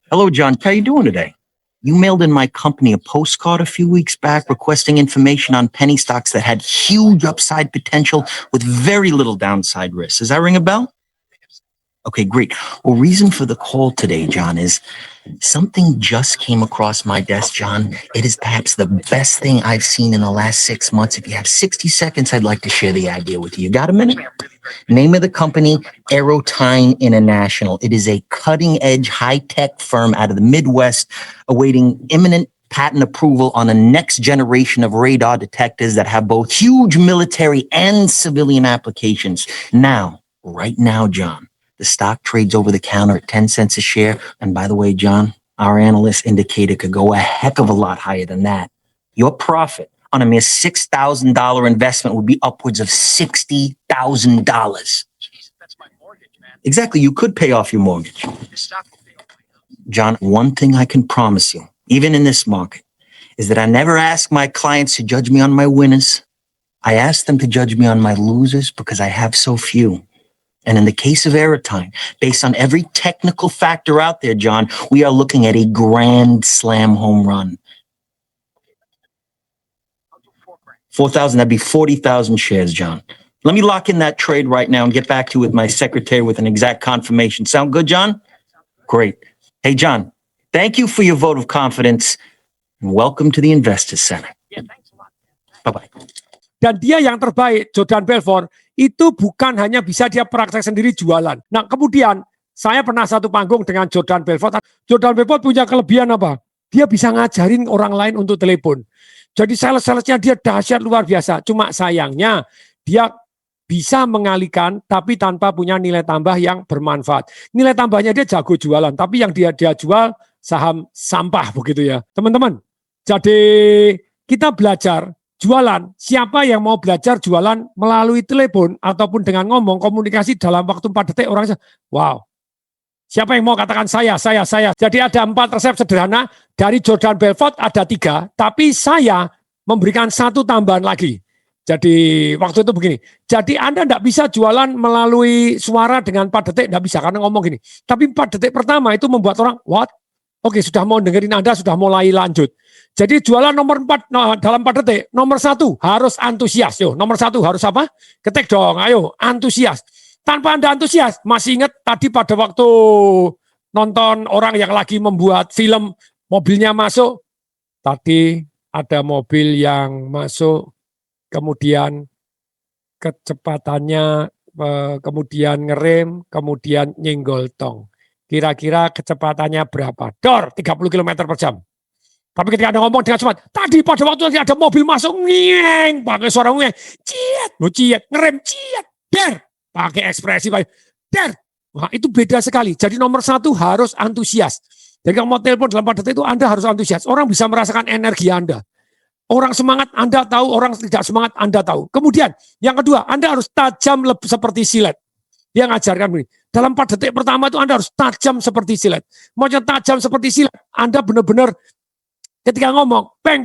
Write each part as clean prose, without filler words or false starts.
Hello, John. How you doing today? You mailed in my company a postcard a few weeks back requesting information on penny stocks that had huge upside potential with very little downside risk. Does that ring a bell? Okay, great. Well, reason for the call today, John, is something just came across my desk, John. It is perhaps the best thing I've seen in the last 6 months. If you have 60 seconds, I'd like to share the idea with you. You got a minute? Name of the company, Aerotine International. It is a cutting-edge, high-tech firm out of the Midwest awaiting imminent patent approval on the next generation of radar detectors that have both huge military and civilian applications. Now, right now, John, the stock trades over the counter at 10 cents a share. And by the way, John, our analysts indicate it could go a heck of a lot higher than that. Your profit on a mere $6,000 investment would be upwards of $60,000. That's my mortgage, man. Exactly. You could pay off your mortgage. John, one thing I can promise you, even in this market, is that I never ask my clients to judge me on my winners. I ask them to judge me on my losers because I have so few. And in the case of Aerotine, based on every technical factor out there, John, we are looking at a grand slam home run. 4,000, that'd be 40,000 shares, John. Let me lock in that trade right now and get back to you with my secretary with an exact confirmation. Sound good, John? Great. Hey, John, thank you for your vote of confidence and welcome to the Investors Center. Yeah, thanks a lot. Bye-bye. Dan dia yang terbaik, Jordan Belfort, itu bukan hanya bisa dia praktek sendiri jualan. Nah, kemudian saya pernah satu panggung dengan Jordan Belfort. Jordan Belfort punya kelebihan apa? Dia bisa ngajarin orang lain untuk telepon. Jadi sales-salesnya dia dahsyat luar biasa. Cuma sayangnya dia bisa mengalihkan tapi tanpa punya nilai tambah yang bermanfaat. Nilai tambahnya dia jago jualan, tapi yang dia jual saham sampah begitu ya. Teman-teman, jadi kita belajar jualan, siapa yang mau belajar jualan melalui telepon ataupun dengan ngomong komunikasi dalam waktu 4 detik orang wow. Siapa yang mau katakan saya. Jadi ada 4 resep sederhana dari Jordan Belfort ada 3, tapi saya memberikan 1 tambahan lagi. Jadi waktu itu begini, jadi Anda tidak bisa jualan melalui suara dengan 4 detik, tidak bisa karena ngomong gini. Tapi 4 detik pertama itu membuat orang, what? Oke, sudah mau dengerin Anda, sudah mulai lanjut. Jadi jualan nomor 4 dalam 4 detik. Nomor 1 harus antusias. Yo, nomor 1 harus apa? Ketik dong, ayo antusias. Tanpa Anda antusias, masih ingat tadi pada waktu nonton orang yang lagi membuat film, mobilnya masuk. Tadi ada mobil yang masuk, kemudian kecepatannya, kemudian ngerem, kemudian nyenggol tong. Kira-kira kecepatannya berapa? Dor, 30 km per jam. Tapi ketika Anda ngomong dengan cepat, tadi pada waktu ada mobil masuk, ngeng, pakai suara ngeng, ciet, ngerem, ciet, der, pakai ekspresi, der. Wah, itu beda sekali. Jadi nomor 1 harus antusias. Jadi kalau mau telepon dalam 4 detik itu Anda harus antusias. Orang bisa merasakan energi Anda. Orang semangat Anda tahu, orang tidak semangat Anda tahu. Kemudian yang kedua, Anda harus tajam seperti silet. Dia ngajarkan begini, dalam 4 detik pertama itu Anda harus tajam seperti silet. Maunya tajam seperti silet, Anda benar-benar ketika ngomong, bang,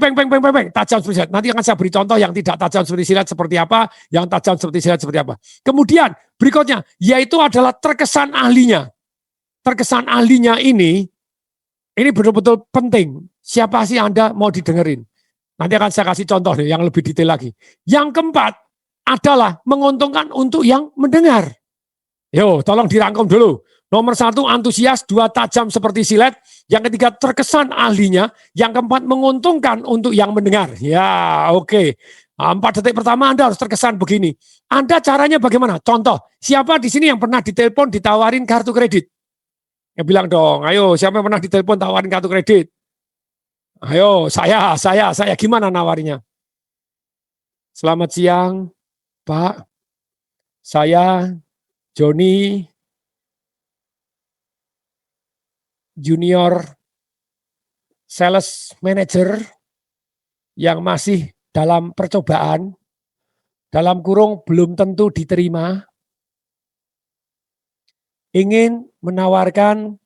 tajam seperti silet. Nanti akan saya beri contoh yang tidak tajam seperti silet seperti apa, yang tajam seperti silet seperti apa. Kemudian berikutnya, yaitu adalah terkesan ahlinya. Terkesan ahlinya ini betul-betul penting. Siapa sih Anda mau didengerin? Nanti akan saya kasih contoh nih, yang lebih detail lagi. Yang keempat adalah menguntungkan untuk yang mendengar. Yo, tolong dirangkum dulu. Nomor 1 antusias, 2 tajam seperti silet, yang ketiga terkesan ahlinya, yang keempat menguntungkan untuk yang mendengar. Ya, oke. 4 detik pertama Anda harus terkesan begini. Anda caranya bagaimana? Contoh, siapa di sini yang pernah ditelepon ditawarin kartu kredit? Ya bilang dong, ayo siapa yang pernah ditelepon tawarin kartu kredit? Ayo, saya gimana nawarinya? Selamat siang, Pak. Saya Joni, junior sales manager yang masih dalam percobaan, dalam kurung belum tentu diterima, ingin menawarkan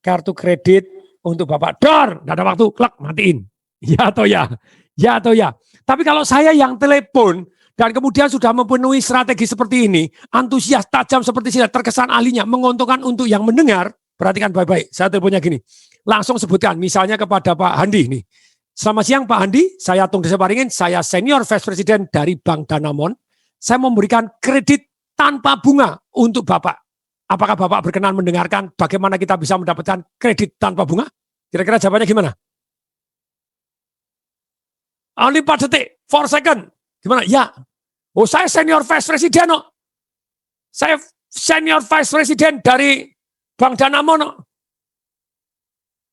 kartu kredit untuk Bapak. Dor, nggak ada waktu, klak, matiin. Ya atau ya? Ya atau ya? Tapi kalau saya yang telepon, dan kemudian sudah memenuhi strategi seperti ini, antusias, tajam seperti silat, terkesan ahlinya, menguntungkan untuk yang mendengar, Perhatikan baik-baik, saya teleponnya gini. Langsung sebutkan, misalnya kepada Pak Handi nih. Selamat siang Pak Handi, saya Tung Desa Paringin, saya senior vice president dari Bank Danamon. Saya memberikan kredit tanpa bunga untuk Bapak. Apakah Bapak berkenan mendengarkan bagaimana kita bisa mendapatkan kredit tanpa bunga? Kira-kira jawabannya gimana? Only 4 detik, 4 second. Gimana? Ya. Oh, saya senior vice president. Oh. Saya senior vice president dari Bank Danamon. Oh.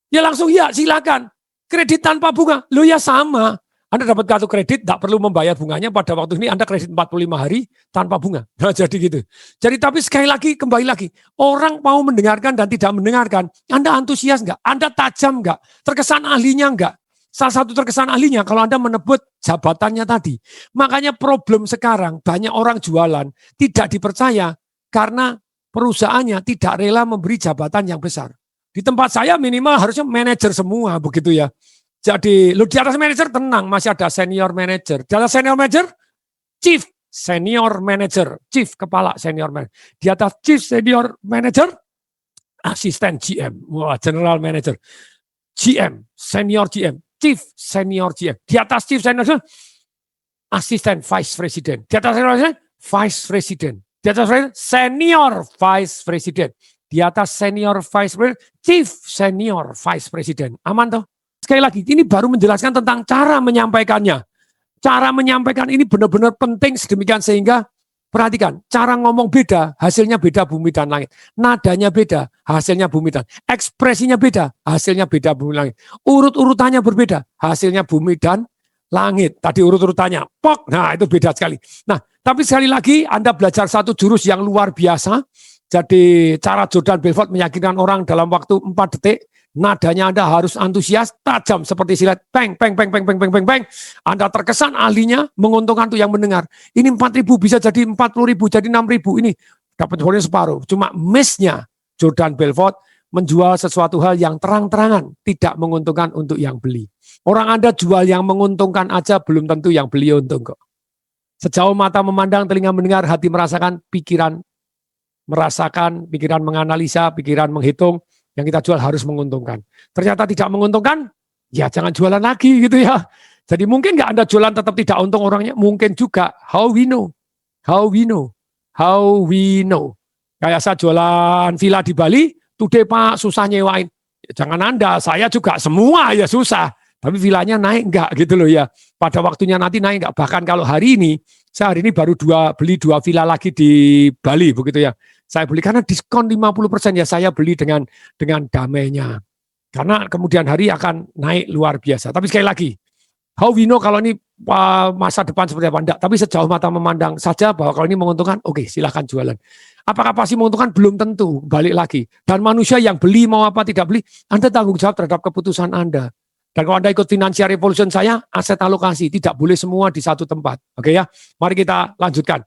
Ya langsung ya, silakan. Kredit tanpa bunga. Loh ya sama. Anda dapat kartu kredit, tidak perlu membayar bunganya. Pada waktu ini Anda kredit 45 hari tanpa bunga. Nah, jadi gitu. Jadi tapi sekali lagi, kembali lagi. Orang mau mendengarkan dan tidak mendengarkan. Anda antusias nggak? Anda tajam nggak? Terkesan ahlinya nggak? Salah satu terkesan ahlinya kalau Anda menebut jabatannya tadi. Makanya problem sekarang banyak orang jualan tidak dipercaya karena perusahaannya tidak rela memberi jabatan yang besar. Di tempat saya minimal harusnya manajer semua begitu ya. Jadi lu di atas manajer tenang, masih ada senior manager. Di atas senior manager, chief senior manager, chief kepala senior manager. Di atas chief senior manager, asisten GM, wah general manager, GM, senior GM, chief senior GM. Di atas chief senior asisten vice president. Di atas senior vice president. Di atas senior vice president. Di atas senior vice president, chief senior vice president. Aman toh? Sekali lagi, ini baru menjelaskan tentang cara menyampaikannya. Cara menyampaikan ini benar-benar penting sedemikian sehingga perhatikan, cara ngomong beda, hasilnya beda bumi dan langit. Nadanya beda, hasilnya bumi dan ekspresinya beda, hasilnya beda bumi dan langit. Urut-urutannya berbeda, hasilnya bumi dan langit. Tadi urut-urutannya, pok, nah itu beda sekali. Nah, tapi sekali lagi Anda belajar satu jurus yang luar biasa. Jadi cara Jordan Belfort meyakinkan orang dalam waktu 4 detik, nadanya Anda harus antusias, tajam seperti silet, peng, peng, peng, peng, peng, peng, peng, peng. Anda terkesan ahlinya, menguntungkan tuh yang mendengar. Ini 4.000 bisa jadi 40.000, jadi 6.000. Ini dapat poinnya separuh. Cuma miss-nya Jordan Belfort menjual sesuatu hal yang terang-terangan, tidak menguntungkan untuk yang beli. Orang Anda jual yang menguntungkan aja, belum tentu yang beli untung kok. Sejauh mata memandang, telinga mendengar, hati merasakan, pikiran menganalisa, pikiran menghitung, yang kita jual harus menguntungkan. Ternyata tidak menguntungkan, ya jangan jualan lagi gitu ya. Jadi mungkin nggak Anda jualan tetap tidak untung orangnya, mungkin juga. How we know? How we know? How we know? Kayak saya jualan villa di Bali, today Pak susah nyewain. Ya, jangan Anda, saya juga semua ya susah. Tapi villanya naik enggak gitu loh ya. Pada waktunya nanti naik enggak. Bahkan kalau hari ini, saya hari ini baru beli 2 villa lagi di Bali begitu ya. Saya beli karena diskon 50% ya, saya beli dengan damainya. Karena kemudian hari akan naik luar biasa. Tapi sekali lagi, how we know kalau ini masa depan seperti apa? Enggak. Tapi sejauh mata memandang saja bahwa kalau ini menguntungkan, oke, silahkan jualan. Apakah pasti menguntungkan? Belum tentu. Balik lagi. Dan manusia yang beli mau apa tidak beli, Anda tanggung jawab terhadap keputusan Anda. Dan kalau Anda ikut Financial Revolution saya, aset alokasi. Tidak boleh semua di satu tempat. Oke ya, mari kita lanjutkan.